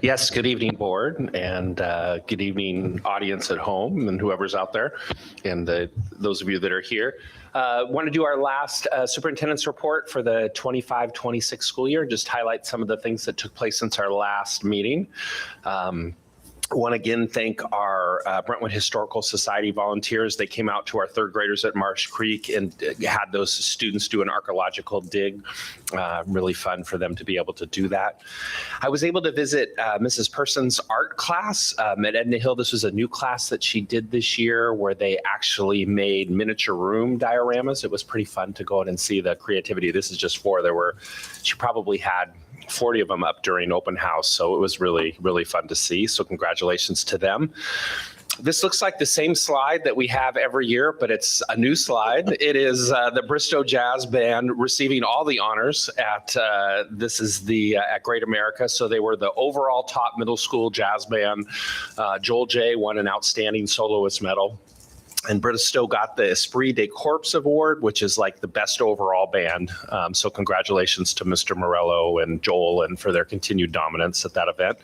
Yes, good evening, board, and good evening, audience at home, and whoever's out there, and those of you that are here. Want to do our last superintendent's report for the 25-26 school year, just highlight some of the things that took place since our last meeting. I want to again thank our Brentwood Historical Society volunteers. They came out to our third graders at Marsh Creek and had those students do an archaeological dig. Really fun for them to be able to do that. I was able to visit Mrs. Person's art class at Edna Hill. This was a new class that she did this year where they actually made miniature room dioramas. It was pretty fun to go out and see the creativity. This is just four. She probably had 40 of them up during open house. So it was really, really fun to see. So congratulations to them. This looks like the same slide that we have every year, but it's a new slide. It is the Bristow Jazz Band receiving all the honors at at Great America. So they were the overall top middle school jazz band. Joel J won an outstanding soloist medal. And Bristow got the Esprit de Corps Award, which is like the best overall band. So congratulations to Mr. Morello and Joel and for their continued dominance at that event.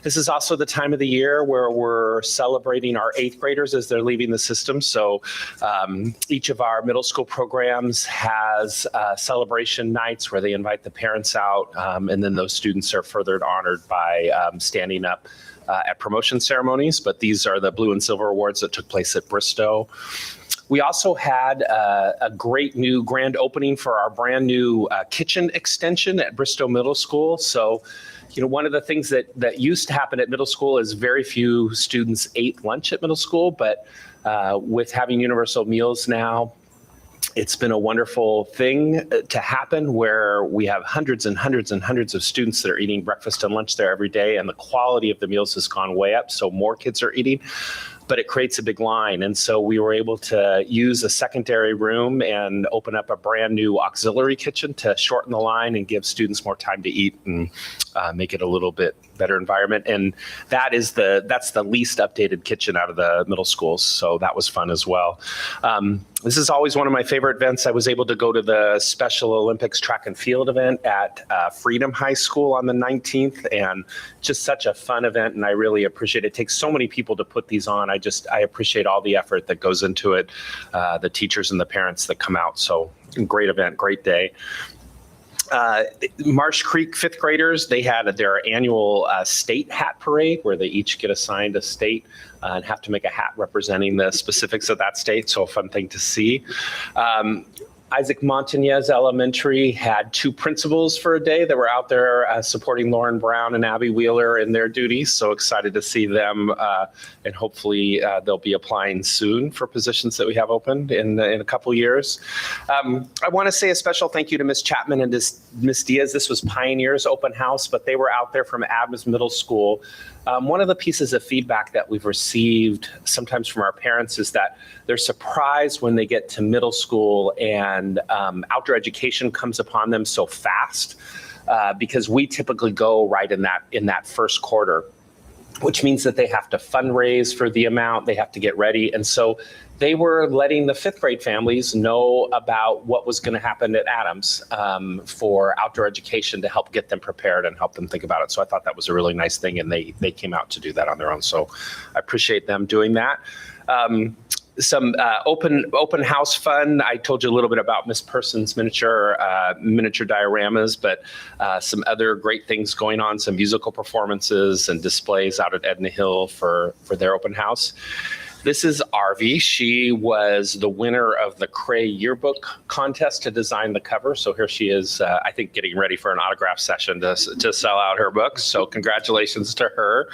This is also the time of the year where we're celebrating our 8th graders as they're leaving the system. So each of our middle school programs has celebration nights where they invite the parents out, and then those students are further honored by standing up at promotion ceremonies, but these are the blue and silver awards that took place at Bristow. We also had a great new grand opening for our brand new kitchen extension at Bristow Middle School. So, one of the things that used to happen at middle school is very few students ate lunch at middle school, but with having universal meals now, it's been a wonderful thing to happen where we have hundreds and hundreds and hundreds of students that are eating breakfast and lunch there every day, and the quality of the meals has gone way up, so more kids are eating, but it creates a big line. And so we were able to use a secondary room and open up a brand new auxiliary kitchen to shorten the line and give students more time to eat and make it a little bit better environment. And that's the least updated kitchen out of the middle schools. So that was fun as well. This is always one of my favorite events. I was able to go to the Special Olympics track and field event at Freedom High School on the 19th, and just such a fun event. And I really appreciate it. It takes so many people to put these on. I appreciate all the effort that goes into it, the teachers and the parents that come out. So great event, great day. Marsh Creek 5th graders, they had their annual state hat parade where they each get assigned a state and have to make a hat representing the specifics of that state. So a fun thing to see. Isaac Montañez Elementary had 2 principals for a day that were out there supporting Lauren Brown and Abby Wheeler in their duties. So excited to see them, and hopefully they'll be applying soon for positions that we have open in a couple years. I want to say a special thank you to Ms. Chapman and Ms. Diaz. This was Pioneers Open House, but they were out there from Adams Middle School. One of the pieces of feedback that we've received sometimes from our parents is that they're surprised when they get to middle school and outdoor education comes upon them so fast, because we typically go right in that first quarter, which means that they have to fundraise for the amount, they have to get ready. And so they were letting the 5th grade families know about what was going to happen at Adams for outdoor education to help get them prepared and help them think about it. So I thought that was a really nice thing, and they came out to do that on their own. So I appreciate them doing that. Some open house fun. I told you a little bit about Miss Person's miniature dioramas, but some other great things going on, some musical performances and displays out at Edna Hill for their open house. This is Arvi. She was the winner of the Cray yearbook contest to design the cover. So here she is, I think, getting ready for an autograph session to sell out her books. So congratulations to her.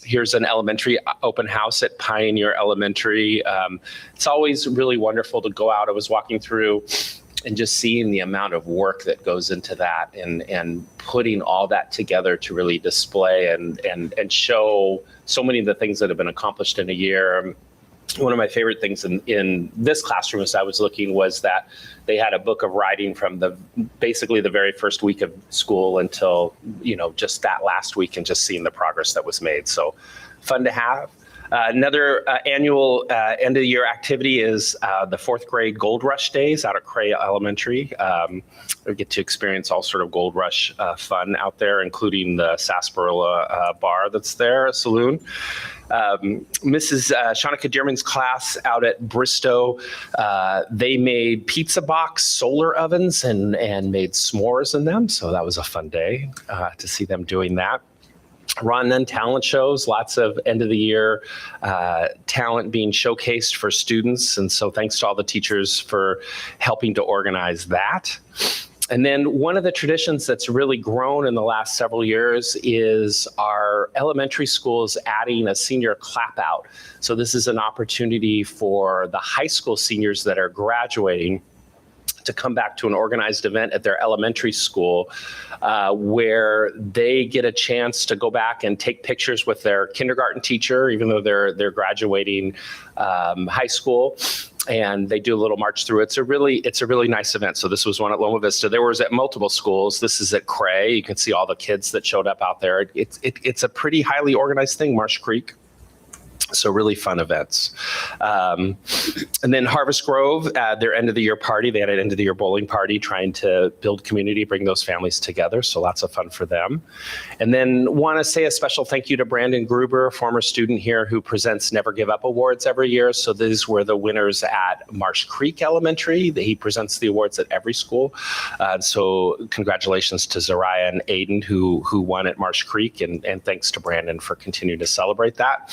Here's an elementary open house at Pioneer Elementary. It's always really wonderful to go out. I was walking through and just seeing the amount of work that goes into that and putting all that together to really display and show so many of the things that have been accomplished in a year. One of my favorite things in this classroom as I was looking was that they had a book of writing from basically the very first week of school until, just that last week, and just seeing the progress that was made. So fun to have. Another annual end of the year activity is the 4th grade Gold Rush Days out at Cray Elementary. We get to experience all sort of Gold Rush fun out there, including the Sarsaparilla bar that's there, a saloon. Mrs. Shanika Dearman's class out at Bristow, they made pizza box solar ovens and made s'mores in them. So that was a fun day to see them doing that. Ron Nunn talent shows, lots of end of the year talent being showcased for students. And so thanks to all the teachers for helping to organize that. And then one of the traditions that's really grown in the last several years is our elementary schools adding a senior clap out. So this is an opportunity for the high school seniors that are graduating to come back to an organized event at their elementary school where they get a chance to go back and take pictures with their kindergarten teacher, even though they're graduating high school. And they do a little march through. It's a really nice event. So this was one at Loma Vista. There was at multiple schools. This is at Cray. You can see all the kids that showed up out there. It's a pretty highly organized thing, Marsh Creek. So really fun events. And then Harvest Grove, their end of the year party, they had an end of the year bowling party trying to build community, bring those families together. So lots of fun for them. And then want to say a special thank you to Brandon Gruber, a former student here who presents Never Give Up Awards every year. So these were the winners at Marsh Creek Elementary. He presents the awards at every school. So congratulations to Zariah and Aiden who won at Marsh Creek, and thanks to Brandon for continuing to celebrate that.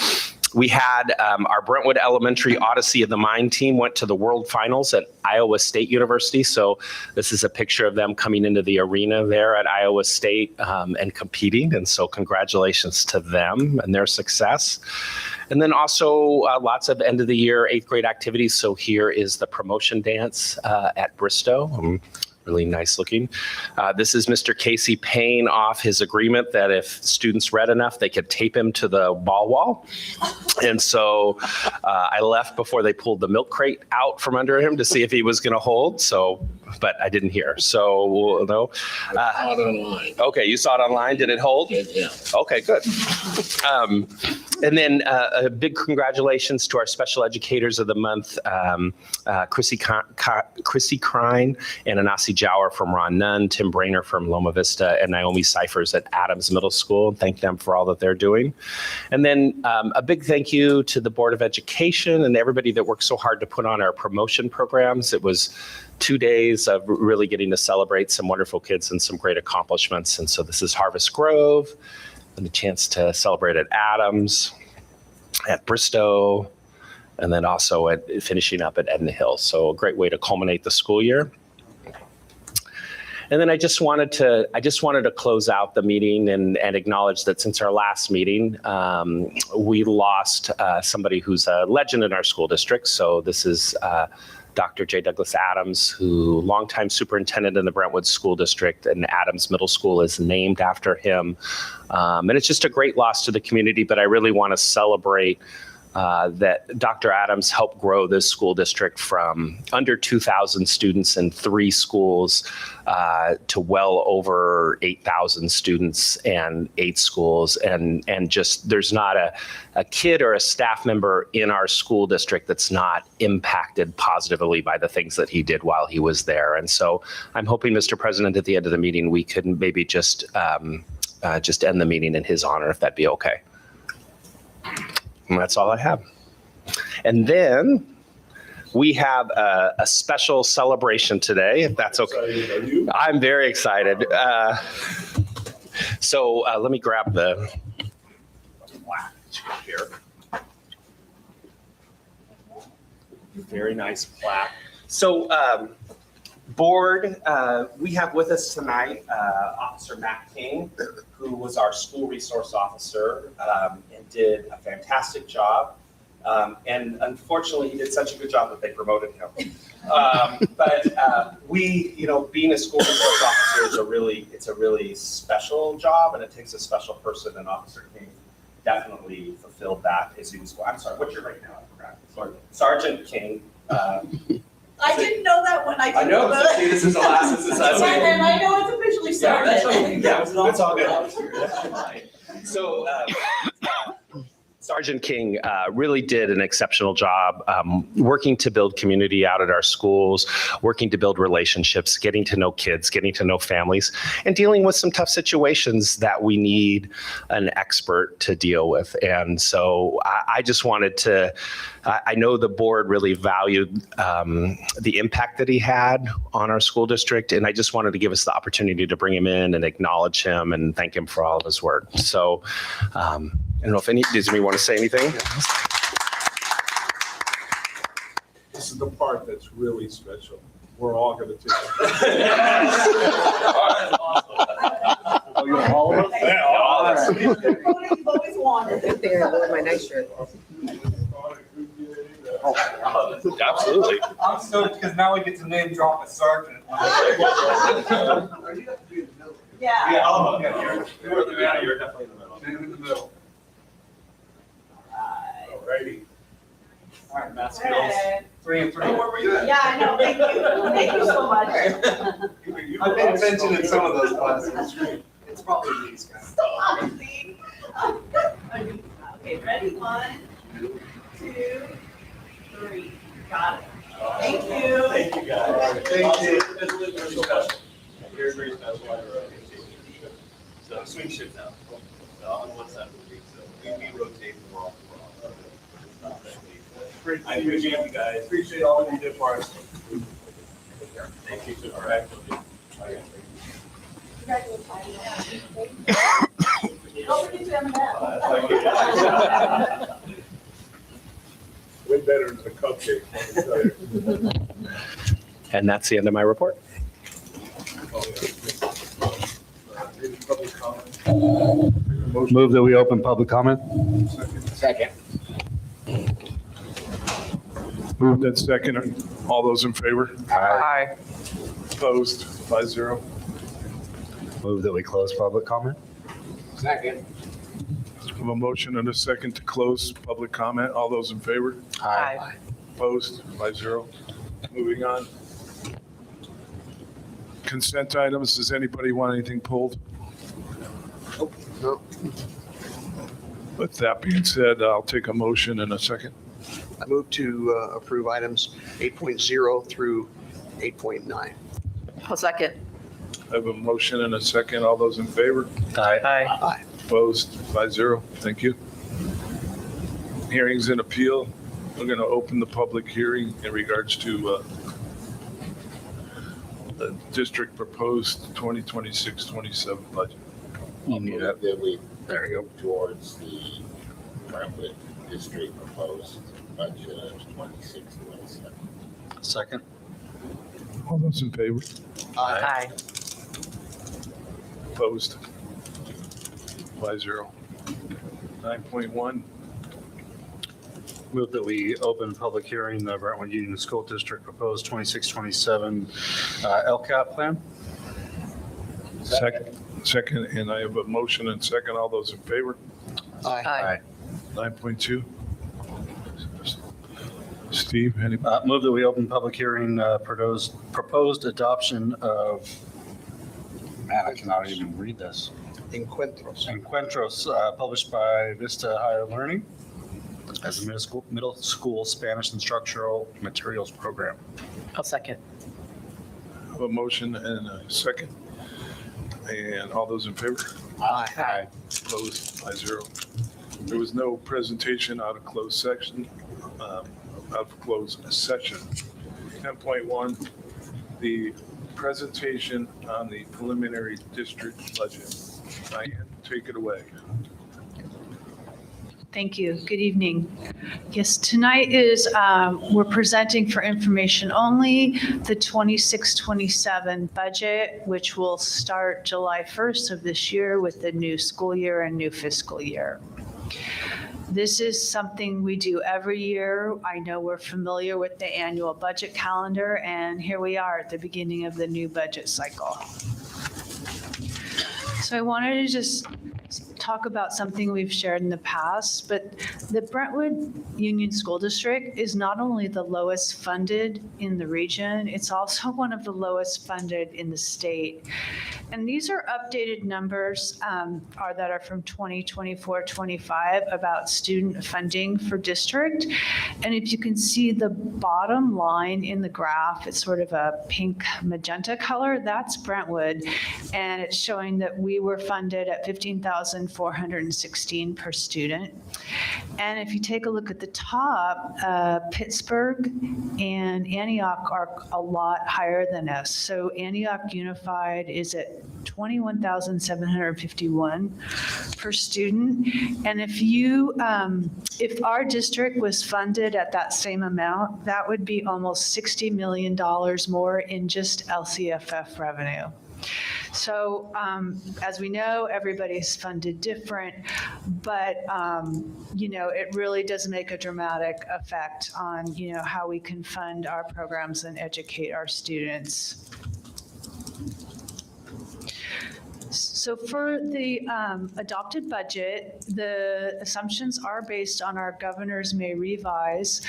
We had our Brentwood Elementary Odyssey of the Mind team went to the World Finals at Iowa State University. So this is a picture of them coming into the arena there at Iowa State and competing. And so congratulations to them and their success. And then also lots of end of the year 8th grade activities. So here is the promotion dance at Bristow. Really nice looking. This is Mr. Casey paying off his agreement that if students read enough, they could tape him to the ball wall. And so I left before they pulled the milk crate out from under him to see if he was going to hold. So, but I didn't hear. So no. I saw it online. Okay, you saw it online. Did it hold? Yeah. Okay, good. And then a big congratulations to our special educators of the month, Chrissy Krine and Anasi Jower from Ron Nunn, Tim Brainer from Loma Vista, and Naomi Cyphers at Adams Middle School. Thank them for all that they're doing. And then a big thank you to the Board of Education and everybody that worked so hard to put on our promotion programs. It was 2 days of really getting to celebrate some wonderful kids and some great accomplishments. And so this is Harvest Grove and the chance to celebrate at Adams, at Bristow, and then also at finishing up at Edna Hill. So a great way to culminate the school year. And then I just wanted to close out the meeting and acknowledge that since our last meeting, we lost somebody who's a legend in our school district. So this is Dr. J. Douglas Adams, who longtime superintendent in the Brentwood School District, and Adams Middle School is named after him. And it's just a great loss to the community, but I really want to celebrate that Dr. Adams helped grow this school district from under 2,000 students in 3 schools to well over 8,000 students and 8 schools. And just there's not a kid or a staff member in our school district that's not impacted positively by the things that he did while he was there. And so I'm hoping, Mr. President, at the end of the meeting, we could maybe just end the meeting in his honor, if that'd be okay. And that's all I have. And then we have a special celebration today, if that's okay. I'm very excited. So let me grab the plaque here. Very nice plaque. So board, we have with us tonight Officer Matt King, who was our school resource officer and did a fantastic job. And unfortunately, he did such a good job that they promoted him. But being a school resource officer is a really special job, and it takes a special person. And Officer King definitely fulfilled that as he was. I'm sorry, what's your rank now? I forgot. Sergeant King. I didn't know that when I did. I know. This is the last. This is us. And I know it's officially started. It's all good. So, Sergeant King really did an exceptional job working to build community out at our schools, working to build relationships, getting to know kids, getting to know families, and dealing with some tough situations that we need an expert to deal with. And so I just wanted to, I know the board really valued the impact that he had on our school district, and I just wanted to give us the opportunity to bring him in and acknowledge him and thank him for all of his work. So I don't know if does anyone want to say anything? This is the part that's really special. We're all going to take it. Oh, you want all of us? Yeah, all of us. You've always wanted. I think I wore my nice shirt. Absolutely. I'm stoked because now we get to name drop a sergeant. Yeah. Oh, okay. You're definitely in the middle. In the middle. Alrighty. All right, Matt Skills. 3 and 3. Yeah, I know, thank you. Thank you so much. I paid attention in some of those classes. It's probably these guys. Stop, see? Okay, ready? 1, 2, 3. Got it. Thank you. Thank you, guys. Thank you. Very special. Very, very special. So swing shift now. So I'm on one side of the week, so we rotate from off to off. I appreciate you guys. Appreciate all of you did for us. Thank you. All right. Don't forget to M&M. Way better than the cupcake, let me tell you. And that's the end of my report. Any public comment? Motion. Move that we open public comment. Second. Moved and second. All those in favor? Aye. Opposed? 5-0. Move that we close public comment. Second. We have a motion and a second to close public comment. All those in favor? Aye. Opposed? 5-0. Moving on. Consent items. Does anybody want anything pulled? Nope. With that being said, I'll take a motion in a second. I move to approve items 8.0 through 8.9. I'll second. I have a motion and a second. All those in favor? Aye. Aye. Opposed? 5-0. Thank you. Hearings and appeal. We're going to open the public hearing in regards to the district proposed 2026-27 budget. You need it. That we There you towards the Brentwood district proposed budget of 26-27. go. Second. All those in favor? Aye. Opposed? 5-0. 9.1. Move that we open public hearing, the Brentwood Union School District proposed 26-27 LCAP plan. Second, and I have a motion and second. All those in favor? Aye. 9.2. Steve, any? Move that we open public hearing, proposed adoption of, man, I cannot even read this. Encuentros. Encuentros, published by Vista Higher Learning as a middle school Spanish instructional materials program. I'll second. I have a motion and a second. And all those in favor? Aye. Opposed? 5-0. There was no presentation out of closed section, out of closed session. 10.1, the presentation on the preliminary district budget. Diane, take it away. Thank you. Good evening. Yes, tonight is, we're presenting for information only the 26-27 budget, which will start July 1st of this year with the new school year and new fiscal year. This is something we do every year. I know we're familiar with the annual budget calendar, and here we are at the beginning of the new budget cycle. So I wanted to just talk about something we've shared in the past, but the Brentwood Union School District is not only the lowest funded in the region, it's also one of the lowest funded in the state. And these are updated numbers that are from 2024-25 about student funding for district. And if you can see the bottom line in the graph, it's sort of a pink magenta color, that's Brentwood. And it's showing that we were funded at $15,416 per student. And if you take a look at the top, Pittsburgh and Antioch are a lot higher than us. So Antioch Unified is at $21,751 per student. And if our district was funded at that same amount, that would be almost $60 million more in just LCFF revenue. So as we know, everybody's funded different, but it really does make a dramatic effect on how we can fund our programs and educate our students. So for the adopted budget, the assumptions are based on our governor's May revise.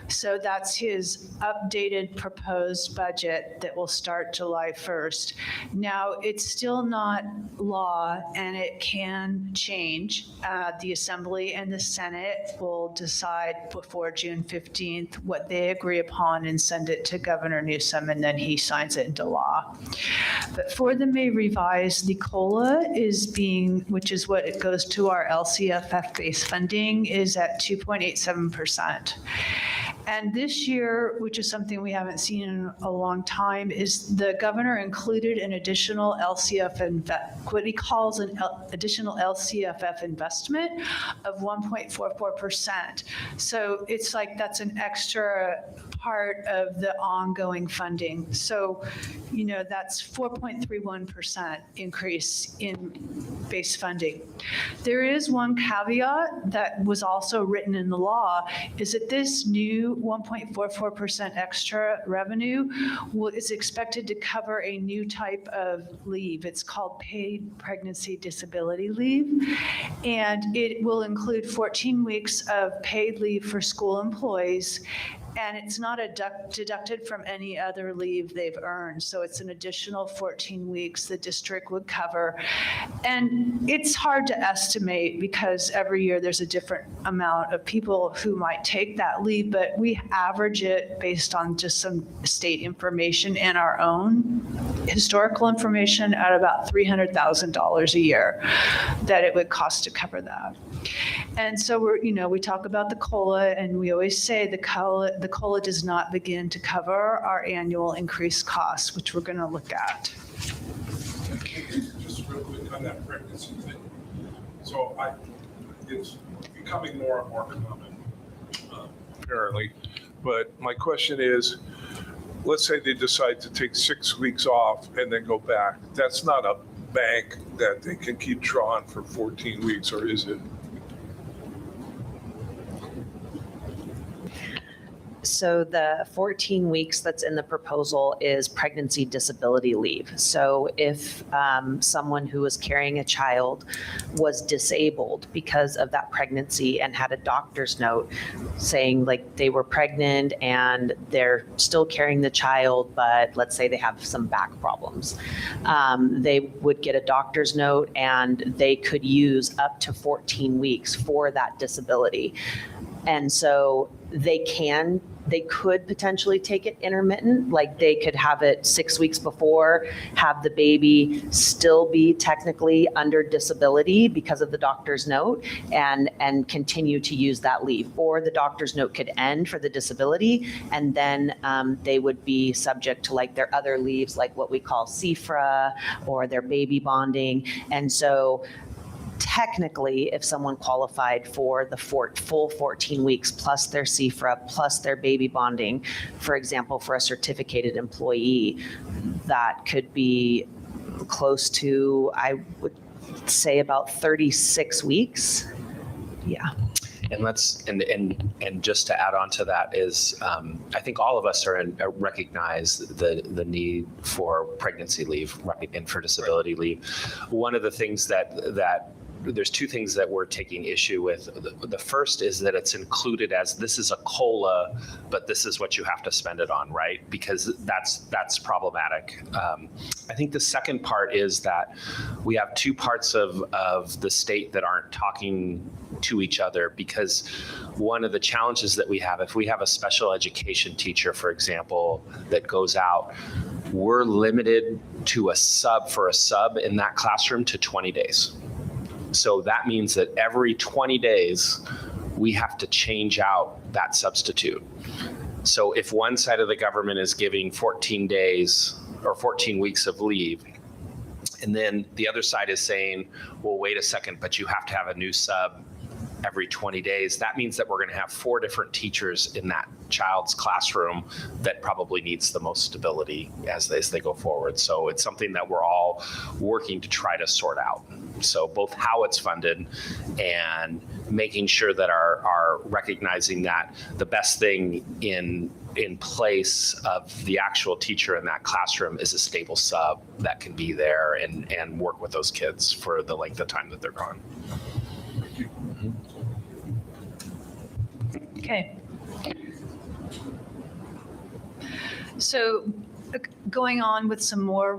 So that's his updated proposed budget that will start July 1st. Now, it's still not law and it can change. The Assembly and the Senate will decide before June 15th what they agree upon and send it to Governor Newsom, and then he signs it into law. But for the May revise, the COLA which is what it goes to our LCFF-based funding, is at 2.87%. And this year, which is something we haven't seen in a long time, is the governor included an additional what he calls an additional LCFF investment of 1.44%. So it's like that's an extra part of the ongoing funding. So, that's 4.31% increase in base funding. There is one caveat that was also written in the law, is that this new 1.44% extra revenue is expected to cover a new type of leave. It's called paid pregnancy disability leave, and it will include 14 weeks of paid leave for school employees, and it's not deducted from any other leave they've earned. So it's an additional 14 weeks the district would cover. And it's hard to estimate because every year there's a different amount of people who might take that leave, but we average it based on just some state information and our own historical information at about $300,000 a year that it would cost to cover that. And so we talk about the COLA, and we always say the COLA does not begin to cover our annual increased costs, which we're going to look at. Just real quick on that pregnancy thing. So it's becoming more and more common, apparently. But my question is, let's say they decide to take 6 weeks off and then go back. That's not a bank that they can keep drawing for 14 weeks, or is it? So the 14 weeks that's in the proposal is pregnancy disability leave. So if someone who was carrying a child was disabled because of that pregnancy and had a doctor's note saying like they were pregnant and they're still carrying the child, but let's say they have some back problems, they would get a doctor's note and they could use up to 14 weeks for that disability. And so they could potentially take it intermittent, like they could have it 6 weeks before, have the baby still be technically under disability because of the doctor's note, and continue to use that leave. Or the doctor's note could end for the disability, and then they would be subject to like their other leaves, like what we call CFRA or their baby bonding. And so technically, if someone qualified for the full 14 weeks plus their CFRA plus their baby bonding, for example, for a certificated employee, that could be close to, I would say, about 36 weeks. Yeah. And and just to add on to that is, I think all of us recognize the need for pregnancy leave, right, and for disability leave. One of the things that there's two things that we're taking issue with. The first is that it's included as this is a COLA, but this is what you have to spend it on, right? Because that's problematic. I think the second part is that we have two parts of the state that aren't talking to each other, because one of the challenges that we have, if we have a special education teacher, for example, that goes out, we're limited to a sub in that classroom to 20 days. So that means that every 20 days, we have to change out that substitute. So if one side of the government is giving 14 days or 14 weeks of leave, and then the other side is saying, well, wait a second, but you have to have a new sub every 20 days, that means that we're going to have 4 different teachers in that child's classroom that probably needs the most stability as they go forward. So it's something that we're all working to try to sort out. So both how it's funded and making sure that are recognizing that the best thing in place of the actual teacher in that classroom is a stable sub that can be there and work with those kids for the length of time that they're gone. Okay. So going on with some more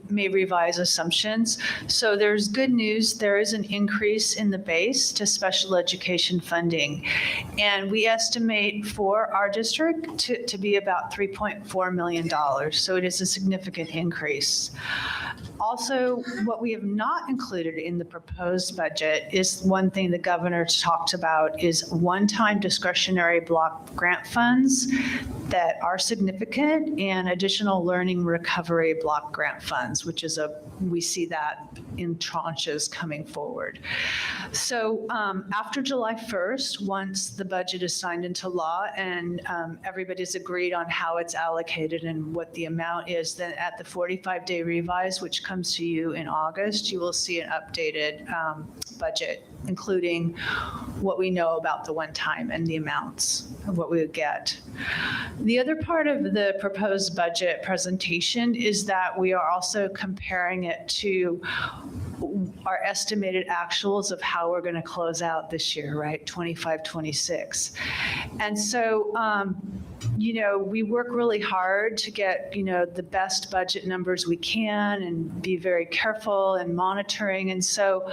may revise assumptions. So there's good news. There is an increase in the base to special education funding. And we estimate for our district to be about $3.4 million. So it is a significant increase. Also, what we have not included in the proposed budget is one thing the governor talked about is one-time discretionary block grant funds that are significant and additional learning recovery block grant funds, which is we see that in tranches coming forward. So after July 1st, once the budget is signed into law and everybody's agreed on how it's allocated and what the amount is, then at the 45-day revise, which comes to you in August, you will see an updated budget, including what we know about the one-time and the amounts of what we would get. The other part of the proposed budget presentation is that we are also comparing it to our estimated actuals of how we're going to close out this year, right? 25, 26. And so, we work really hard to get, the best budget numbers we can and be very careful and monitoring. And so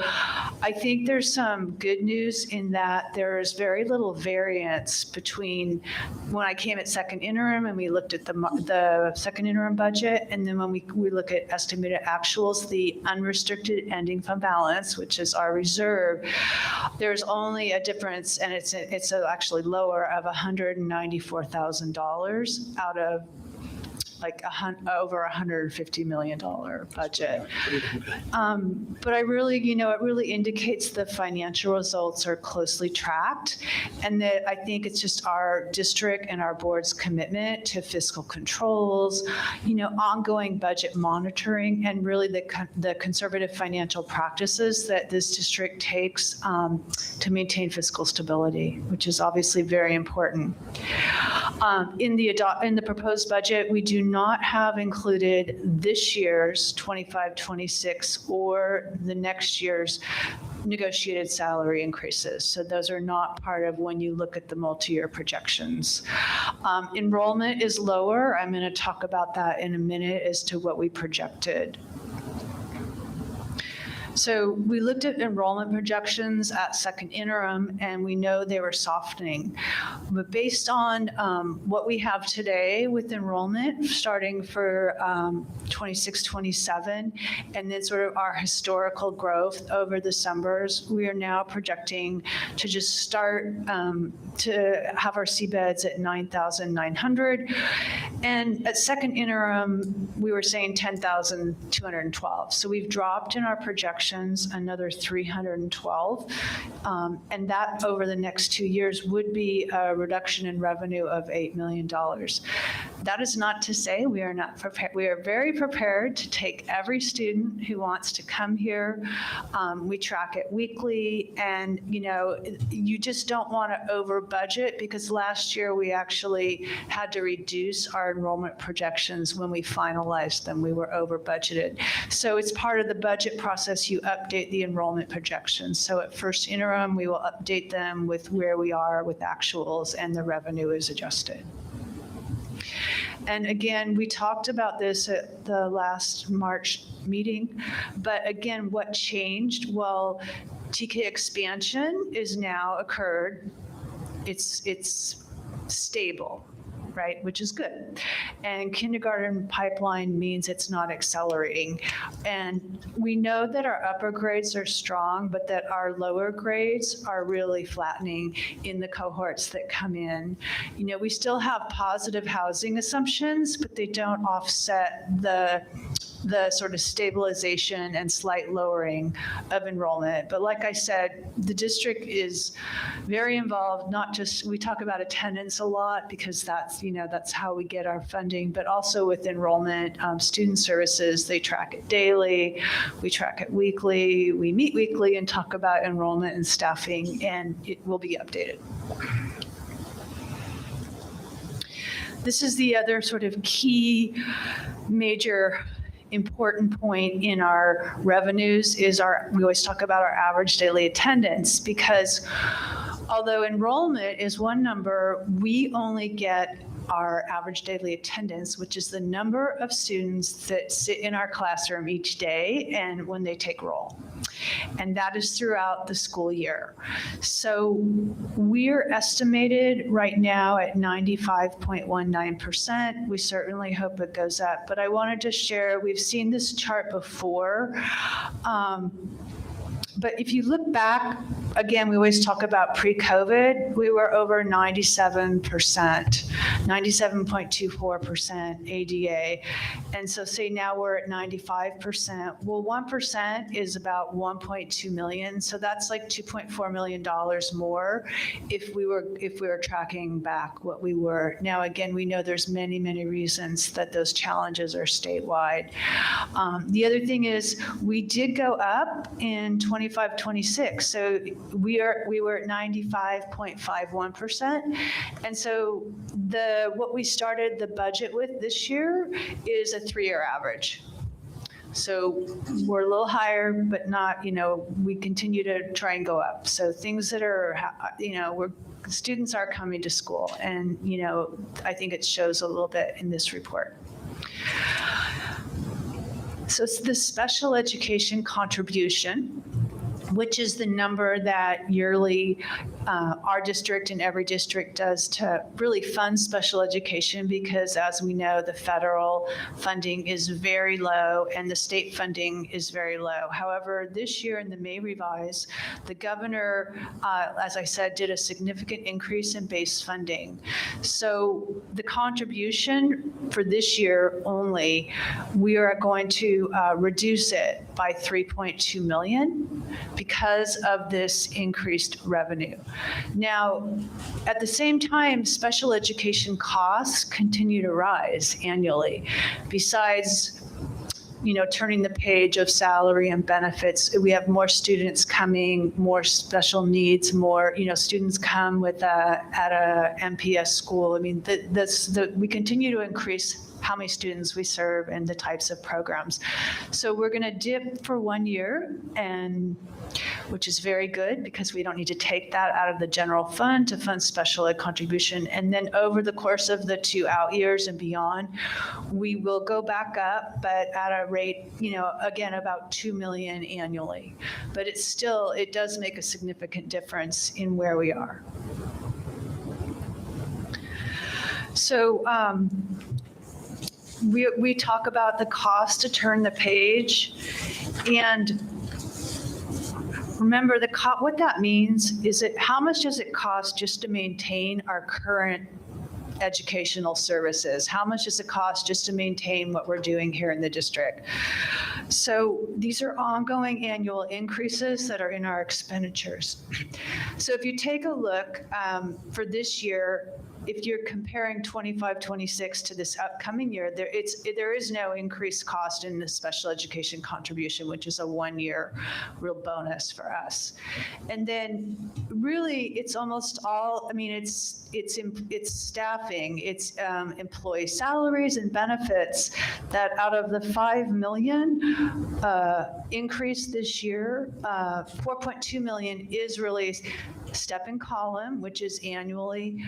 I think there's some good news in that there is very little variance between when I came at second interim and we looked at the second interim budget, and then when we look at estimated actuals, the unrestricted ending fund balance, which is our reserve, there's only a difference, and it's actually lower, of $194,000 out of over $150 million budget. But I really, it really indicates the financial results are closely tracked, and that I think it's just our district and our board's commitment to fiscal controls, ongoing budget monitoring, and really the conservative financial practices that this district takes to maintain fiscal stability, which is obviously very important. In the proposed budget, we do not have included this year's 25-26 or the next year's negotiated salary increases. So those are not part of when you look at the multi-year projections. Enrollment is lower. I'm going to talk about that in a minute as to what we projected. So we looked at enrollment projections at second interim, and we know they were softening. But based on what we have today with enrollment, starting for 26-27, and then sort of our historical growth over the summers, we are now projecting to just start to have our seabeds at 9,900. And at second interim, we were saying 10,212. So we've dropped in our projections another 312. And that over the next 2 years would be a reduction in revenue of $8 million. That is not to say we are not prepared. We are very prepared to take every student who wants to come here. We track it weekly, and you just don't want to over budget, because last year we actually had to reduce our enrollment projections when we finalized them. We were over budgeted. So it's part of the budget process you update the enrollment projections. So at first interim, we will update them with where we are with actuals and the revenue is adjusted. And again, we talked about this at the last March meeting, but again, what changed? Well, TK expansion is now occurred. It's stable, right, which is good. And kindergarten pipeline means it's not accelerating. And we know that our upper grades are strong, but that our lower grades are really flattening in the cohorts that come in. You know, we still have positive housing assumptions, but they don't offset the sort of stabilization and slight lowering of enrollment. But like I said, the district is very involved, not just, we talk about attendance a lot because that's, you know, that's how we get our funding, but also with enrollment, student services, they track it daily, we track it weekly, we meet weekly and talk about enrollment and staffing, and it will be updated. This is the other sort of key major important point in our revenues is we always talk about our average daily attendance, because although enrollment is one number, we only get our average daily attendance, which is the number of students that sit in our classroom each day and when they take roll. And that is throughout the school year. So we're estimated right now at 95.19%. We certainly hope it goes up. But I wanted to share, we've seen this chart before. But if you look back, again, we always talk about pre-COVID, we were over 97%, 97.24% ADA. And so say now we're at 95%. Well, 1% is about 1.2 million. So that's like $2.4 million more if we were tracking back what we were. Now, again, we know there's many, many reasons that those challenges are statewide. The other thing is we did go up in 25-26. So we were at 95.51%. And so what we started the budget with this year is a 3-year average. So we're a little higher, but not, we continue to try and go up. So things that are, students are coming to school, and, I think it shows a little bit in this report. So it's the special education contribution, which is the number that yearly our district and every district does to really fund special education, because as we know, the federal funding is very low and the state funding is very low. However, this year in the May revise, the governor, as I said, did a significant increase in base funding. So the contribution for this year only, we are going to reduce it by 3.2 million because of this increased revenue. Now, at the same time, special education costs continue to rise annually. Besides, turning the page of salary and benefits, we have more students coming, more special needs, more, students come at a MPS school. I mean, we continue to increase how many students we serve and the types of programs. So we're going to dip for 1 year, which is very good because we don't need to take that out of the general fund to fund special ed contribution. And then over the course of the 2 out years and beyond, we will go back up, but at a rate, again, about 2 million annually. But it does make a significant difference in where we are. So, we talk about the cost to turn the page, and remember what that means is how much does it cost just to maintain our current educational services? How much does it cost just to maintain what we're doing here in the district? So these are ongoing annual increases that are in our expenditures. So if you take a look for this year, if you're comparing 25, 26 to this upcoming year, there is no increased cost in the special education contribution, which is a one-year real bonus for us. And then really, it's almost all, I mean, it's staffing, it's employee salaries and benefits that out of the 5 million increase this year, 4.2 million is really step and column, which is annually.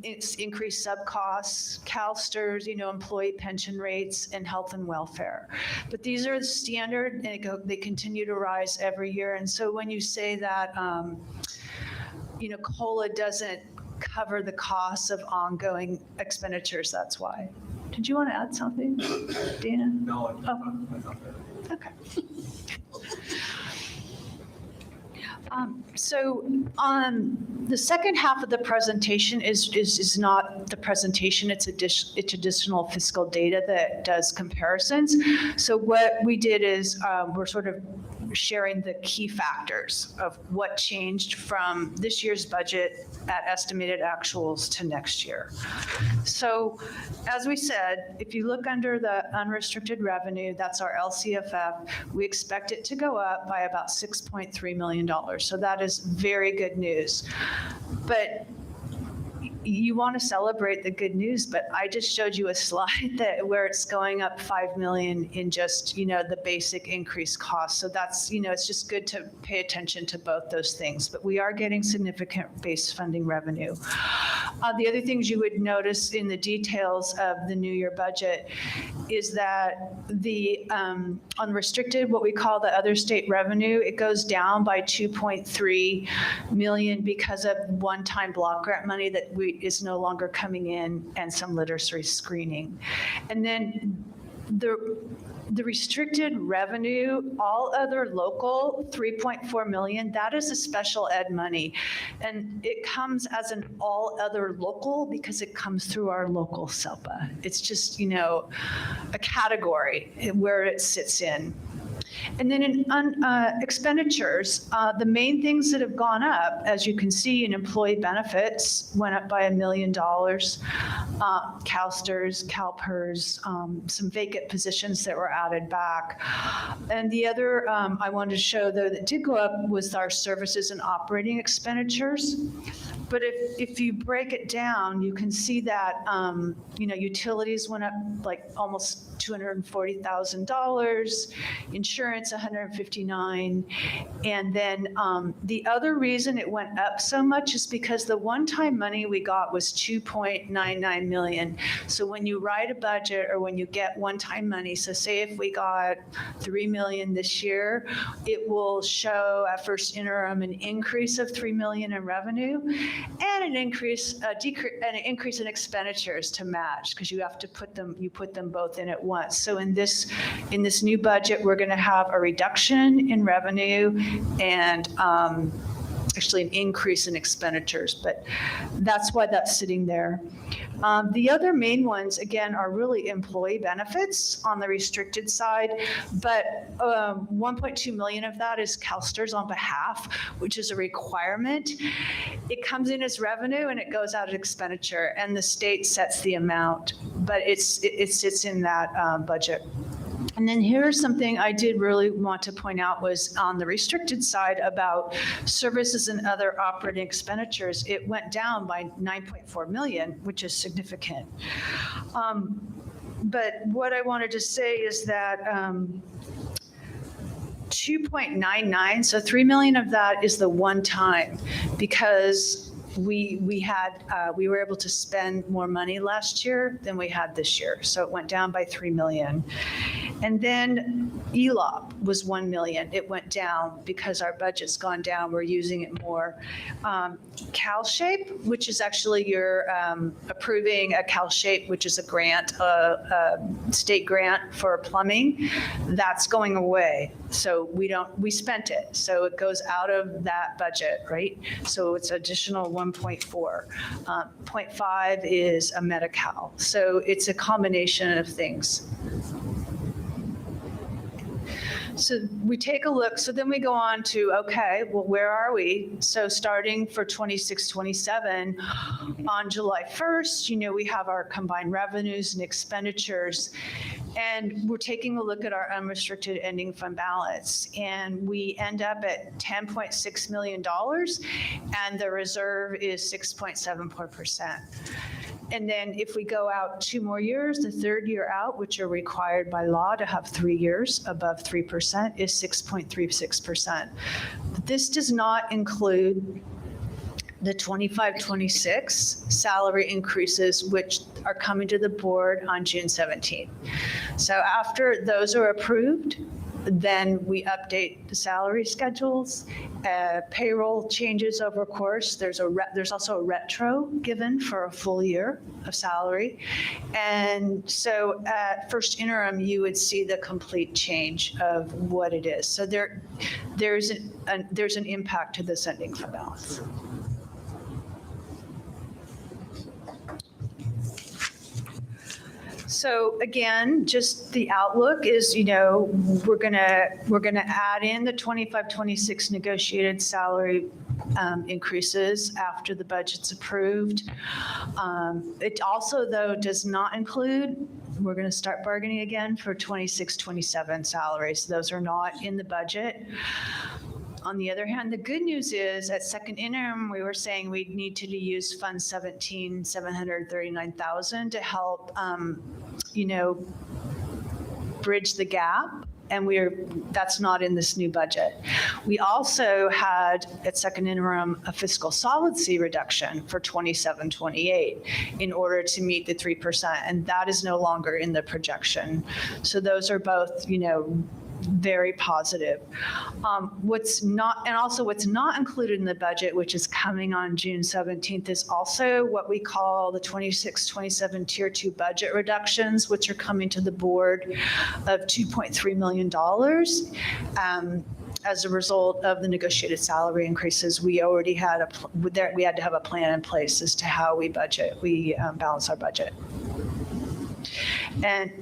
It's increased sub costs, CalSTRS, employee pension rates, and health and welfare. But these are the standard, and they continue to rise every year. And so when you say that, COLA doesn't cover the costs of ongoing expenditures, that's why. Did you want to add something, Dana? No. Oh. Okay. So the second half of the presentation is not the presentation, it's additional fiscal data that does comparisons. So what we did is we're sort of sharing the key factors of what changed from this year's budget at estimated actuals to next year. So as we said, if you look under the unrestricted revenue, that's our LCFF, we expect it to go up by about $6.3 million. So that is very good news. But you want to celebrate the good news, but I just showed you a slide where it's going up 5 million in just, the basic increased cost. So that's, it's just good to pay attention to both those things, but we are getting significant base funding revenue. The other things you would notice in the details of the new year budget is that the unrestricted, what we call the other state revenue, it goes down by 2.3 million because of one-time block grant money that is no longer coming in, and some literacy screening. And then the restricted revenue, all other local, 3.4 million, that is a special ed money. And it comes as an all other local because it comes through our local SELPA. It's just, a category where it sits in. And then in expenditures, the main things that have gone up, as you can see in employee benefits, went up by $1 million. CalSTRS, CalPERS, some vacant positions that were added back. And the other I wanted to show, though, that did go up was our services and operating expenditures. But if you break it down, you can see that, utilities went up like almost $240,000, insurance $159,000, and then the other reason it went up so much is because the one-time money we got was $2.99 million. So when you write a budget or when you get one-time money, so say if we got $3 million this year, it will show at first interim an increase of $3 million in revenue and an increase in expenditures to match, because you have to put them both in at once. So in this new budget, we're going to have a reduction in revenue and actually an increase in expenditures, but that's why that's sitting there. The other main ones, again, are really employee benefits on the restricted side, but 1.2 million of that is CalSTRS on behalf, which is a requirement. It comes in as revenue and it goes out as expenditure, and the state sets the amount, but it sits in that budget. And then here's something I did really want to point out was on the restricted side about services and other operating expenditures, it went down by 9.4 million, which is significant. But what I wanted to say is that 2.99, so 3 million of that is the one time, because we were able to spend more money last year than we had this year. So it went down by 3 million. And then ELOP was 1 million. It went down because our budget's gone down. We're using it more. CalShape, which is actually you're approving a CalShape, which is a grant, a state grant for plumbing, that's going away. So we spent it. So it goes out of that budget, right? So it's additional 1.4. 0.5 is a Medi-Cal. So it's a combination of things. So we take a look, so then we go on to, okay, well, where are we? So starting for 26, 27, on July 1st, we have our combined revenues and expenditures. And we're taking a look at our unrestricted ending fund balance. And we end up at $10.6 million, and the reserve is 6.74%. And then if we go out 2 more years, the third year out, which are required by law to have 3 years above 3%, is 6.36%. This does not include the 25-26 salary increases, which are coming to the board on June 17th. So after those are approved, then we update the salary schedules, payroll changes over course. There's also a retro given for a full year of salary. And so at first interim, you would see the complete change of what it is. So there's an impact to this ending fund balance. So again, just the outlook is, we're gonna add in the 25-26 negotiated salary increases after the budget's approved. It also, though, does not include, we're going to start bargaining again for 26-27 salaries. Those are not in the budget. On the other hand, the good news is at second interim, we were saying we need to use Fund 17, $739,000 to help, bridge the gap. And that's not in this new budget. We also had at second interim a fiscal solvency reduction for 27-28 in order to meet the 3%. And that is no longer in the projection. So those are both, very positive. What's not included in the budget, which is coming on June 17th, is also what we call the 26-27 Tier 2 budget reductions, which are coming to the board of $2.3 million. As a result of the negotiated salary increases, we already had we had to have a plan in place as to how we balance our budget. And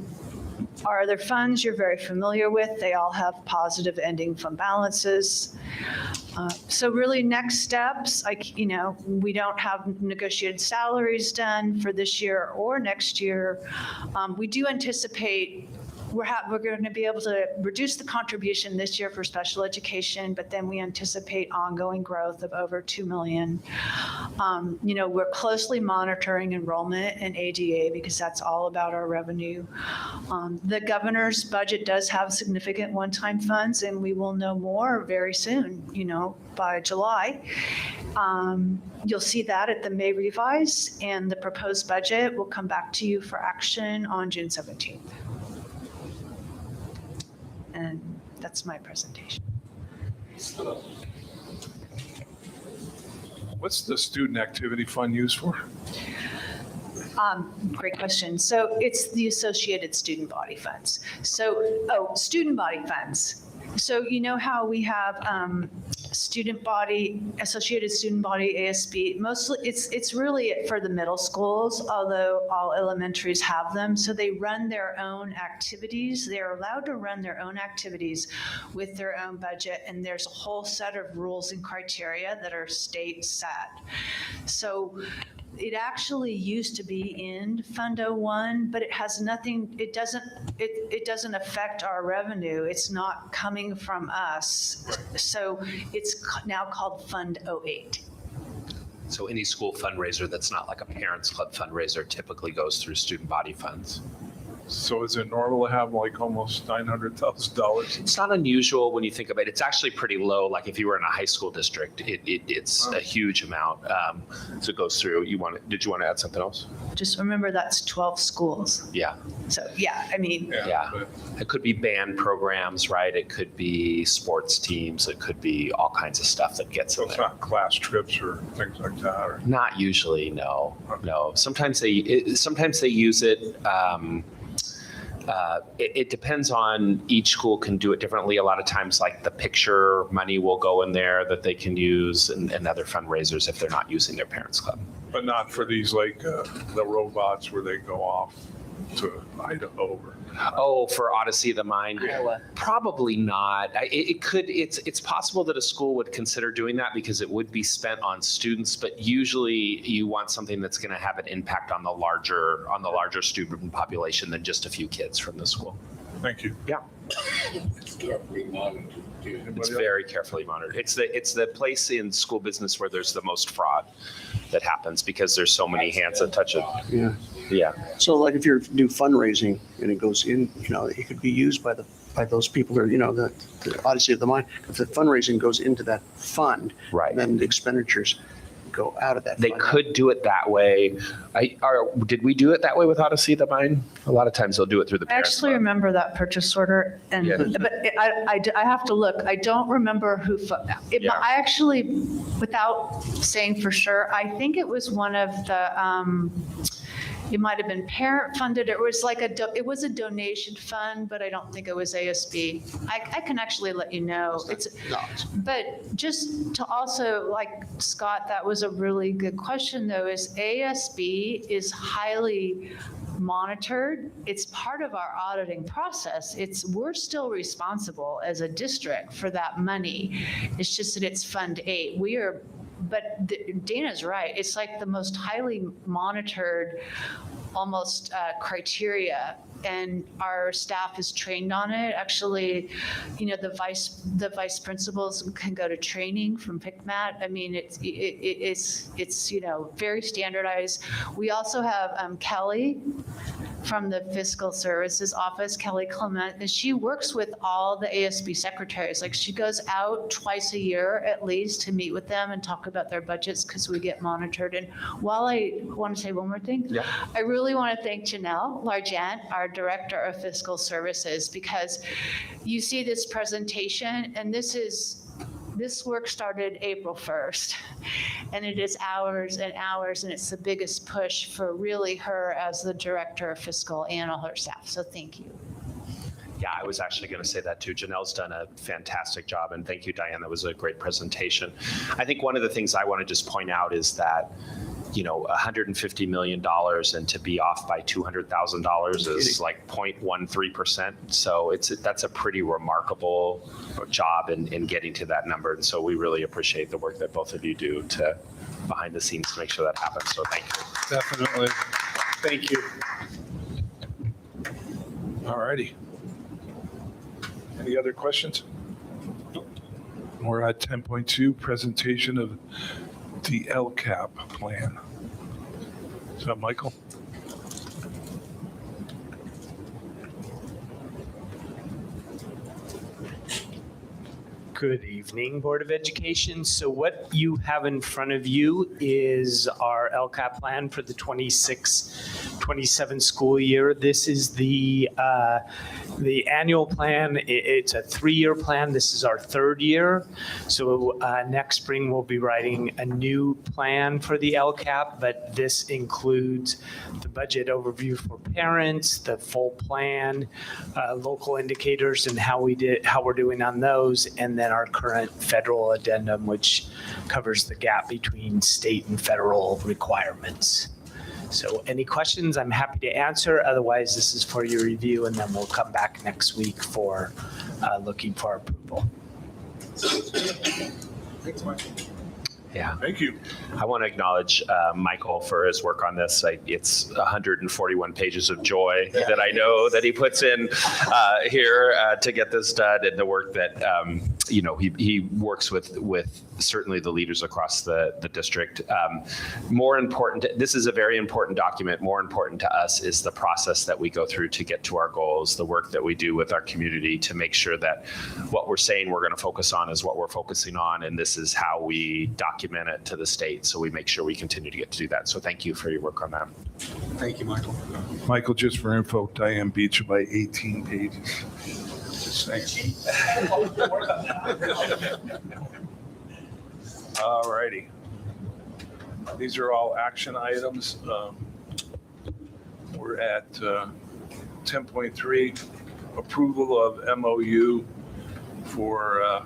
our other funds you're very familiar with, they all have positive ending fund balances. So really next steps, we don't have negotiated salaries done for this year or next year. We do anticipate we're going to be able to reduce the contribution this year for special education, but then we anticipate ongoing growth of over 2 million. We're closely monitoring enrollment in ADA because that's all about our revenue. The governor's budget does have significant one-time funds, and we will know more very soon, by July. You'll see that at the May revise, and the proposed budget will come back to you for action on June 17th. And that's my presentation. What's the student activity fund used for? Great question. So it's the associated student body funds. Student body funds. So how we have associated student body, ASB, mostly it's really for the middle schools, although all elementaries have them. So they run their own activities. They're allowed to run their own activities with their own budget. And there's a whole set of rules and criteria that are state set. So it actually used to be in Fund 01, but it has nothing, it doesn't affect our revenue. It's not coming from us. So it's now called Fund 08. So any school fundraiser that's not like a parents club fundraiser typically goes through student body funds. So is it normal to have like almost $900,000? It's not unusual when you think about it. It's actually pretty low. Like if you were in a high school district, it's a huge amount. So it goes through. Did you want to add something else? Just remember that's 12 schools. Yeah. So yeah, I mean. Yeah. It could be band programs, right? It could be sports teams. It could be all kinds of stuff that gets So in it's there. not class trips or things like that? Or? Not usually, no. No. Sometimes they use it. It depends on each school can do it differently. A lot of times, like the picture money will go in there that they can use and other fundraisers if they're not using their parents club. But not for these like the robots where they go off. to Idaho over? Oh, for Odyssey of the Mind? Iowa. Probably not. It's possible that a school would consider doing that because it would be spent on students, but usually you want something that's going to have an impact on the larger student population than just a few kids from the school. Thank you. It's carefully monitored too. It's very carefully monitored. It's the place in school business where there's the most fraud that happens because there's so many hands that touch it. Yeah. Yeah. So like if you're do fundraising and it goes in, it could be used by those people that are, the Odyssey of the Mind. If the fundraising goes into that fund, Right. then the expenditures go out of that They fund. could do it that way. Did we do it that way with Odyssey of the Mind? A lot of times they'll do it through the I parents' actually fund. remember that purchase order, and, Yeah. but I have to look. I don't remember who, Yeah. I actually, without saying for sure, I think it was one of the, it might have been parent funded. It was like it was a donation fund, but I don't think it was ASB. I can actually let you know. No, But just to also, like Scott, that was a really good question though, is ASB is highly monitored. It's part of our auditing process. We're still responsible as a district for that money. It's just that it's Fund 8. But Dana's right. It's like the most highly monitored, almost criteria, and our staff is trained on it. Actually, the vice principals can go to training from PICMAT. I mean, it's very standardized. We also have Kelly from the Fiscal Services Office, Kelly Clement, and she works with all the ASB secretaries. Like she goes out twice a year at least to meet with them and talk about their budgets because we get monitored. And while I want to say one more thing, Yeah. I really want to thank Janelle Largent, our Director of Fiscal Services, because you see this presentation, and this work started April 1st, and it is hours and hours, and it's the biggest push for really her as the Director of Fiscal and all her staff. So thank you. Yeah, I was actually going to say that too. Janelle's done a fantastic job, and thank you, Diane. That was a great presentation. I think one of the things I want to just point out is that, $150 million and to be off by $200,000 is like 0.13%. So that's a pretty remarkable job in getting to that number. And so we really appreciate the work that both of you do behind the scenes to make sure that happens. So thank you. Definitely. Thank you. All righty. Any other questions? We're at 10.2, presentation of the LCAP plan. Is that Michael? Good evening, Board of Education. So what you have in front of you is our LCAP plan for the 26-27 school year. This is the annual plan. It's a 3-year plan. This is our 3rd year. So next spring, we'll be writing a new plan for the LCAP, but this includes the budget overview for parents, the full plan, local indicators and how we're doing on those, and then our current federal addendum, which covers the gap between state and federal requirements. So any questions, I'm happy to answer. Otherwise, this is for your review, and then we'll come back next week for looking for approval. Thanks, Michael. Yeah. Thank you. I want to acknowledge Michael for his work on this. It's 141 pages of joy that I know that he puts in here to get this done, and the work that he works with certainly the leaders across the district. More important, this is a very important document. More important to us is the process that we go through to get to our goals, the work that we do with our community to make sure that what we're saying we're going to focus on is what we're focusing on, and this is how we document it to the state, so we make sure we continue to get to do that. So thank you for your work on that. Thank you, Michael. Michael, just for info, Diane beat you by 18 pages. Just saying. All righty. These are all action items. We're at 10.3, approval of MOU for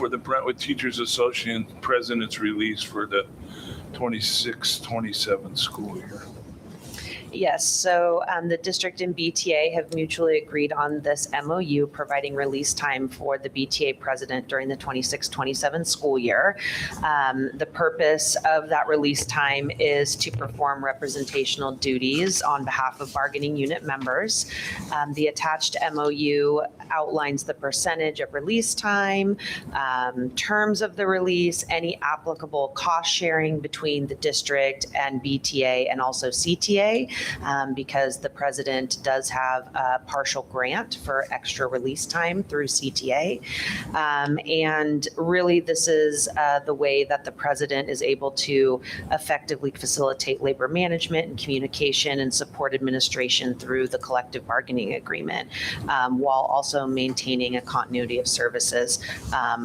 the Brentwood Teachers Association President's release for the 26-27 school year. Yes, so the district and BTA have mutually agreed on this MOU, providing release time for the BTA president during the 26-27 school year. The purpose of that release time is to perform representational duties on behalf of bargaining unit members. The attached MOU outlines the percentage of release time, terms of the release, any applicable cost sharing between the district and BTA and also CTA. Because the president does have a partial grant for extra release time through CTA. And really, this is the way that the president is able to effectively facilitate labor management and communication and support administration through the collective bargaining agreement, while also maintaining a continuity of services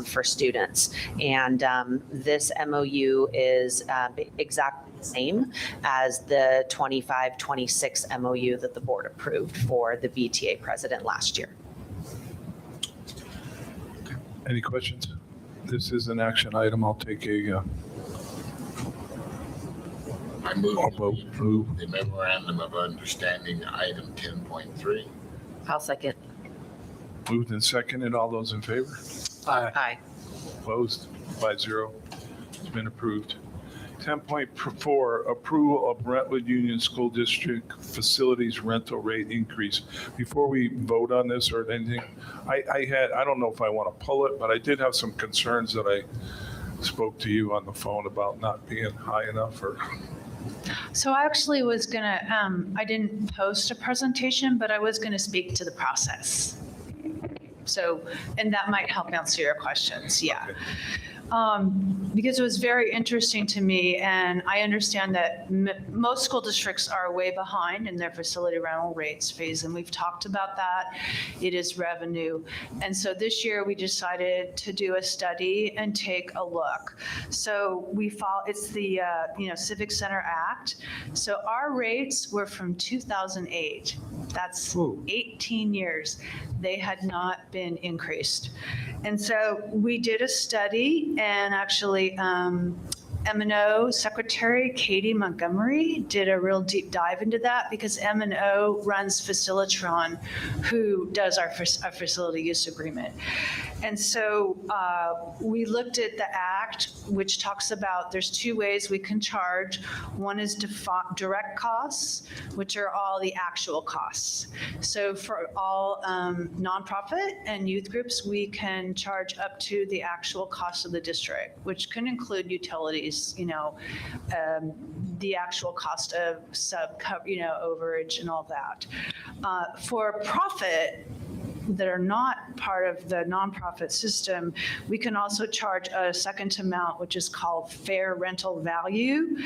for students. And this MOU is exactly the same as the 25-26 MOU that the board approved for the BTA president last year. Any questions? This is an action item. I'll take a, I move I'll that vote. we approve the memorandum of understanding, item 10.3. I'll second. moved and seconded. All those in favor? Aye. Opposed? 5-0. It's been approved. 10.4, approval of Brentwood Union School District facilities rental rate increase. Before we vote on this or anything, I don't know if I want to pull it, but I did have some concerns that I spoke to you on the phone about not being high enough or. So I actually was gonna, I didn't post a presentation, but I was gonna speak to the process. So, and that might help answer your questions, yeah. Because it was very interesting to me, and I understand that most school districts are way behind in their facility rental rates phase, and we've talked about that. It is revenue. And so this year we decided to do a study and take a look. So we follow, it's the Civic Center Act. So our rates were from 2008. That's 18 years. They had not been increased. And so we did a study, and actually M&O Secretary Katie Montgomery did a real deep dive into that, because M&O runs Facilitron, who does our facility use agreement. And so we looked at the act, which talks about there's two ways we can charge. One is direct costs, which are all the actual costs. So for all nonprofit and youth groups, we can charge up to the actual cost of the district, which can include utilities, the actual cost of overage and all that. For profit, that are not part of the nonprofit system, we can also charge a second amount, which is called fair rental value,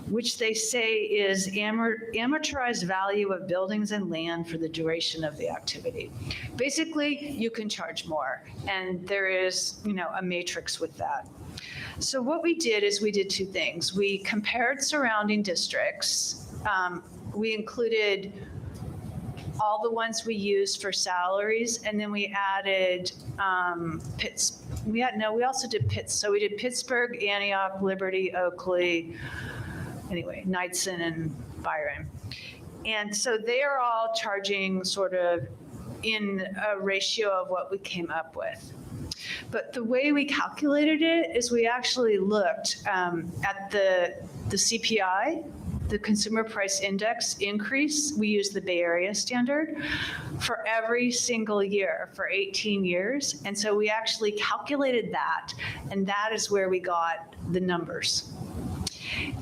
which they say is amortized value of buildings and land for the duration of the activity. Basically, you can charge more, and there is, a matrix with that. So what we did is we did two things. We compared surrounding districts. We included all the ones we used for salaries, and then we added we also did Pitts. So we did Pittsburgh, Antioch, Liberty, Oakley, Knightson and Byron. And so they are all charging sort of in a ratio of what we came up with. But the way we calculated it is we actually looked at the CPI, the Consumer Price Index increase. We use the Bay Area standard for every single year for 18 years. And so we actually calculated that, and that is where we got the numbers.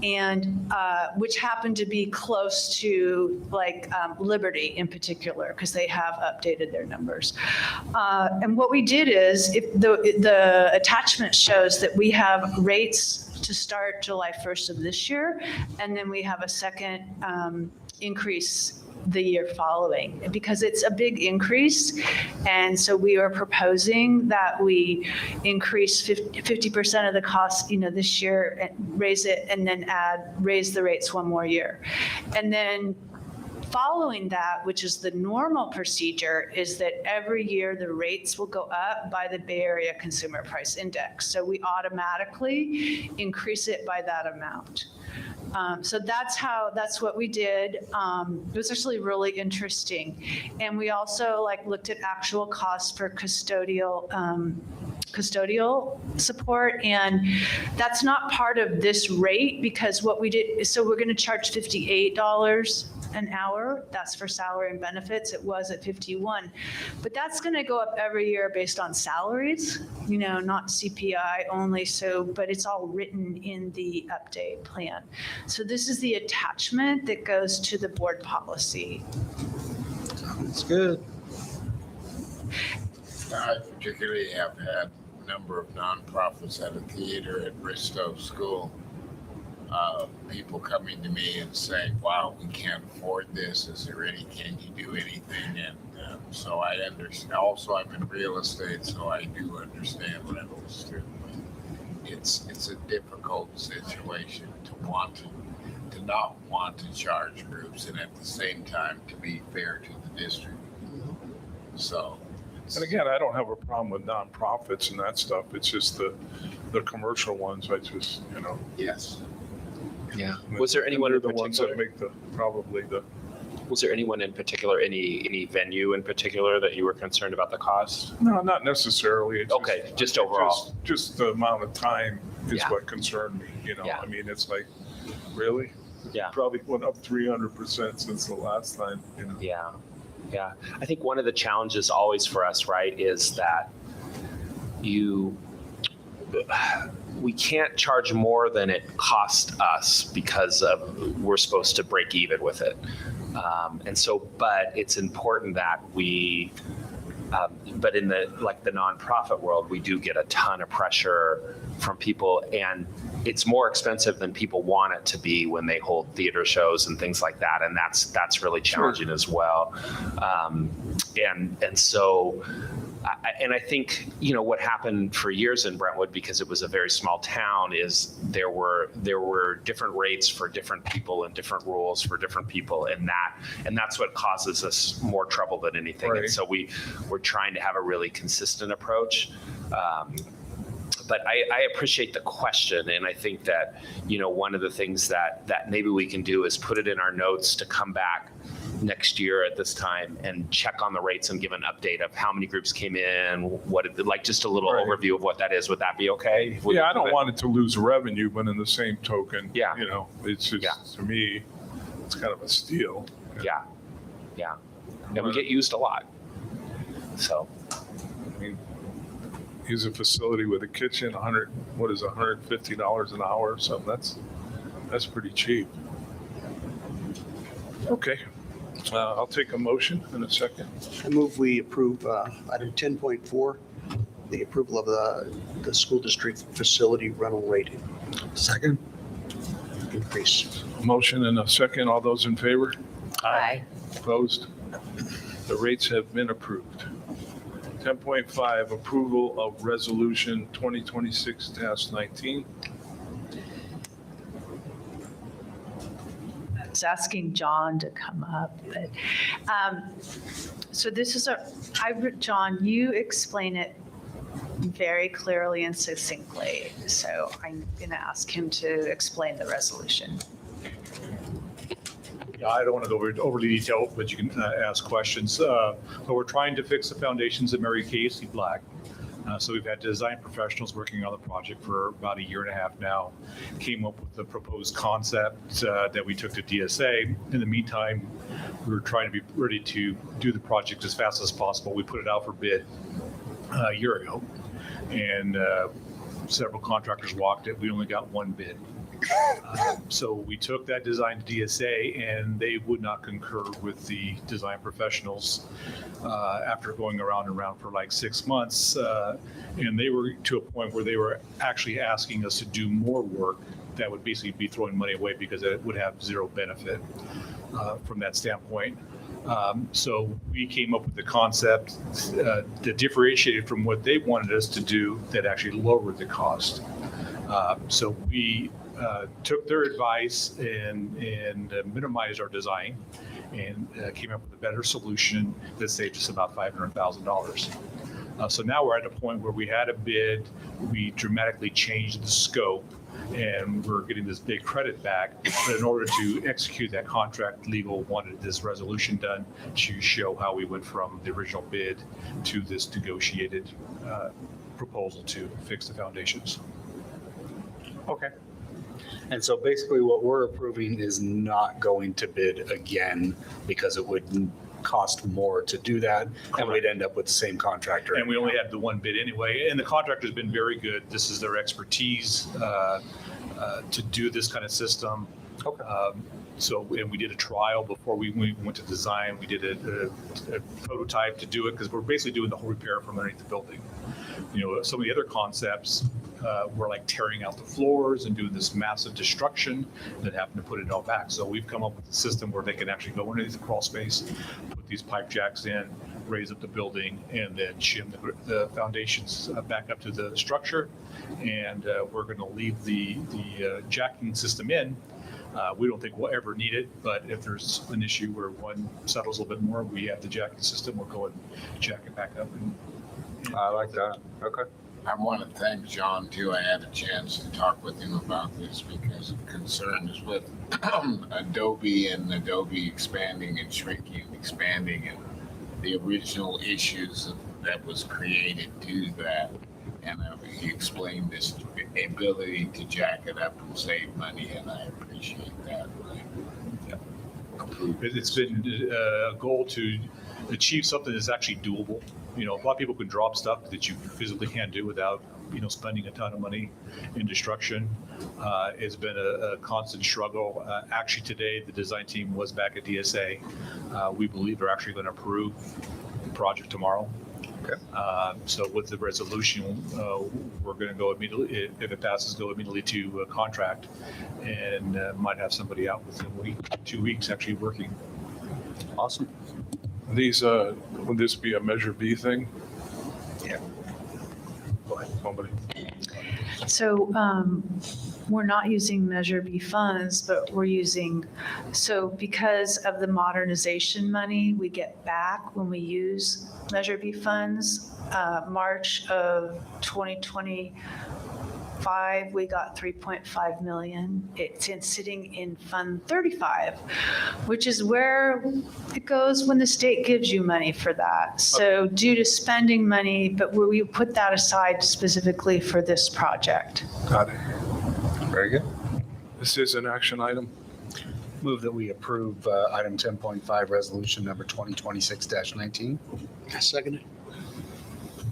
And which happened to be close to Liberty in particular, because they have updated their numbers. And what we did is, if the attachment shows that we have rates to start July 1st of this year, and then we have a second increase the year following, because it's a big increase. And so we are proposing that we increase 50% of the cost, this year, and raise it, and then raise the rates one more year. And then Following that, which is the normal procedure, is that every year the rates will go up by the Bay Area Consumer Price Index. So we automatically increase it by that amount. So that's what we did. It was actually really interesting. And we also looked at actual costs for custodial support. And that's not part of this rate, because what we did, so we're going to charge $58 an hour. That's for salary and benefits. It was at 51, but that's going to go up every year based on salaries, not CPI only. So, but it's all written in the update plan. So this is the attachment that goes to the board policy. It's good. I particularly have had a number of nonprofits at a theater at Bristow School. People coming to me and saying, wow, we can't afford this. Is there can you do anything? And so I understand. Also, I'm in real estate, so I do understand rentals too. It's a difficult situation to not want to charge groups and at the same time to be fair to the district. So. And again, I don't have a problem with nonprofits and that stuff. It's just the commercial ones. I just, Yes. Yeah. Was there anyone in they're the ones that particular? make the Was there anyone in particular, any venue in particular that you were concerned about the cost? No, not necessarily. It's Okay, just overall. Just the amount of time is Yeah. what concerned me, Yeah. I mean, it's like, really? Yeah. Probably went up 300% since the last time, Yeah. Yeah. I think one of the challenges always for us, right, is that we can't charge more than it cost us because we're supposed to break even with it. But it's important that but in the nonprofit world, we do get a ton of pressure from people, and it's more expensive than people want it to be when they hold theater shows and things like that. And that's really challenging as well. I think, what happened for years in Brentwood, because it was a very small town, is there were different rates for different people and different rules for different people. And that's what causes us more trouble than anything. Right. And so we're trying to have a really consistent approach. But I appreciate the question. And I think that, one of the things that maybe we can do is put it in our notes to come back next year at this time and check on the rates and give an update of how many groups came in, just a little Right. overview of what that is. Would that be okay? Yeah, I don't want it to lose revenue, but in the same token, Yeah. it's just, Yeah. to me, it's kind of a steal. Yeah. Yeah. And we get used a lot. So, I mean, use a facility with a kitchen, $150 an hour or something. That's pretty cheap. Okay. I'll take a motion in a second. I move we approve item 10.4, the approval of the school district facility rental rate Second. increase. Motion and a second. All those in favor? Aye. Opposed? The rates have been approved. 10.5, approval of resolution 2026-19. I was asking John to come up, but, so this is John, you explain it very clearly and succinctly. So I'm going to ask him to explain the resolution. Yeah, I don't want to go overly detailed, but you can ask questions. But we're trying to fix the foundations at Mary Casey Black. So we've had design professionals working on the project for about a year and a half now. Came up with the proposed concept that we took to DSA. In the meantime, we were trying to be ready to do the project as fast as possible. We put it out for bid a year ago, and several contractors walked it. We only got one bid. So we took that design to DSA, and they would not concur with the design professionals after going around and around for like 6 months. And they were to a point where they were actually asking us to do more work that would basically be throwing money away because it would have zero benefit from that standpoint. So we came up with the concept that differentiated from what they wanted us to do that actually lowered the cost. So we took their advice and minimized our design and came up with a better solution that saved us about $500,000. So now we're at a point where we had a bid, we dramatically changed the scope, and we're getting this big credit back. But in order to execute that contract, legal wanted this resolution done to show how we went from the original bid to this negotiated proposal to fix the foundations. Okay. And so basically what we're approving is not going to bid again because it would cost more to do that, and we'd end up with the same contractor. And we only had the one bid anyway, and the contractor's been very good. This is their expertise to do this kind of system. Okay. So, and we did a trial before we went to design. We did a prototype to do it because we're basically doing the whole repair from underneath the building. You know, some of the other concepts were like tearing out the floors and doing this massive destruction and then having to put it all back. So we've come up with a system where they can actually go underneath the crawl space, put these pipe jacks in, raise up the building, and then shim the foundations back up to the structure. And we're going to leave the jacking system in. We don't think we'll ever need it, but if there's an issue where one settles a little bit more, we have the jacking system. We'll go and jack it back up. I like that. Okay. I want to thank John too. I had a chance to talk with him about this because of concerns with Adobe and Adobe expanding and shrinking and expanding and the original issues that was created to that. And he explained this ability to jack it up and save money, and I appreciate that. It's been a goal to achieve something that's actually doable. You know, a lot of people can drop stuff that you physically can't do without, you know, spending a ton of money in destruction. It's been a constant struggle. Actually, today, the design team was back at DSA. We believe they're actually going to approve the project tomorrow. Okay. So with the resolution, we're going to go immediately, if it passes, go immediately to contract and might have somebody out within a week, 2 weeks actually working. Awesome. These, would this be a Measure B thing? Yeah. Go ahead, somebody. So we're not using Measure B funds, but we're using, so because of the modernization money we get back when we use Measure B funds, March of 2025, we got 3.5 million. It's sitting in Fund 35, which is where it goes when the state gives you money for that. So due to spending money, but we put that aside specifically for this project. Got it. Very good. This is an action item. Move that we approve item 10.5, resolution number 2026-19. I second it.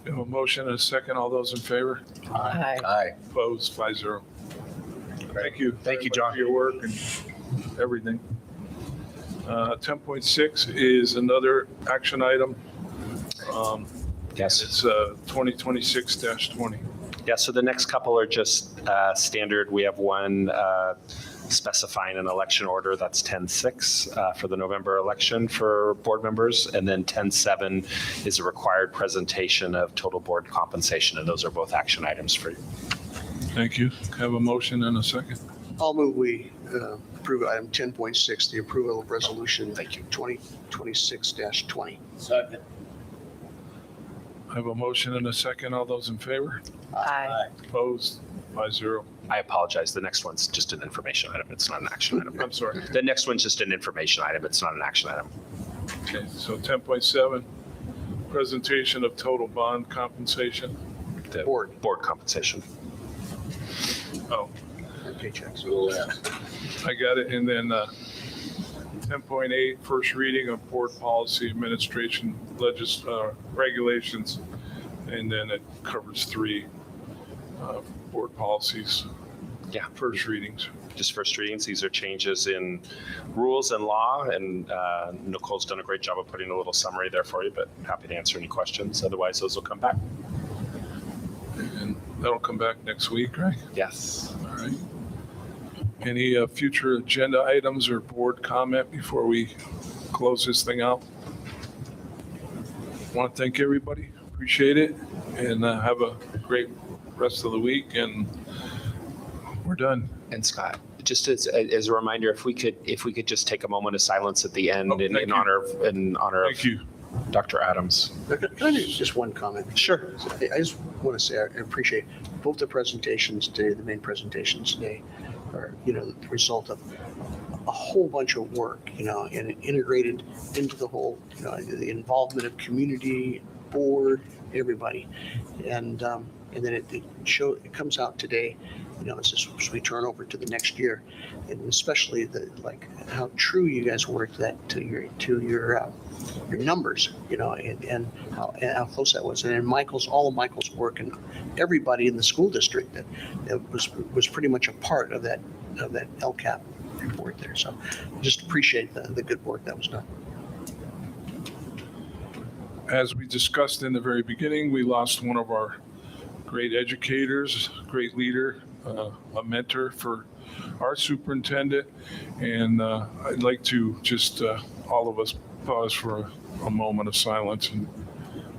We have a motion and a second. All those in favor? Aye. Aye. Opposed, 5-0. Thank you. Thank you, very much John. For your work and everything. 10.6 is another action item. Yes. It's 2026-20. Yeah, so the next couple are just standard. We have one specifying an election order, that's 10.6 for the November election for board members, and then 10.7 is a required presentation of total board compensation, and those are both action items for you. Thank you. Have a motion and a second. I'll move we approve item 10.6, the approval of resolution 2026-20. Second. I have a motion and a second. All those in favor? Aye. Opposed, 5-0. I apologize, the next one's just an information item, it's not an action item. I'm sorry. The next one's just an information item, it's not an action item. Okay, so 10.7, presentation of total bond compensation. The Board. compensation. Oh, Paychecks. I got it. And then 10.8, first reading of board policy administration regulations. And then it covers 3 board policies. Yeah. First readings. Just first readings, these are changes in rules and law, and Nicole's done a great job of putting a little summary there for you, but happy to answer any questions. Otherwise, those will come back. And that'll come back next week, right? Yes. All right. Any future agenda items or board comment before we close this thing out? Want to thank everybody. Appreciate it. And have a great rest of the week. And We're done. And Scott, just as a reminder, if we could just take a moment of silence at the end Oh, thank in you. honor of Thank you. Dr. Adams. Can I do just one comment? Sure. I just want to say I appreciate both the presentations today, the main presentations today are, the result of a whole bunch of work, and integrated into the whole, the involvement of community, board, everybody. And then it comes out today, as we turn over to the next year, and especially how true you guys worked to your numbers, and how close that was. And then all of Michael's work and everybody in the school district that was pretty much a part of that LCAP report there. So just appreciate the good work that was done. As we discussed in the very beginning, we lost one of our great educators, great leader, a mentor for our superintendent. And I'd like to just all of us pause for a moment of silence in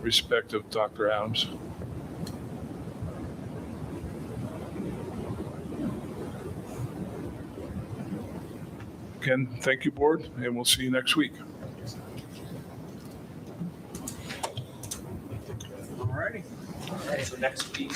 respect of Dr. Adams. Again, thank you, board, and we'll see you next week. All righty. So next week.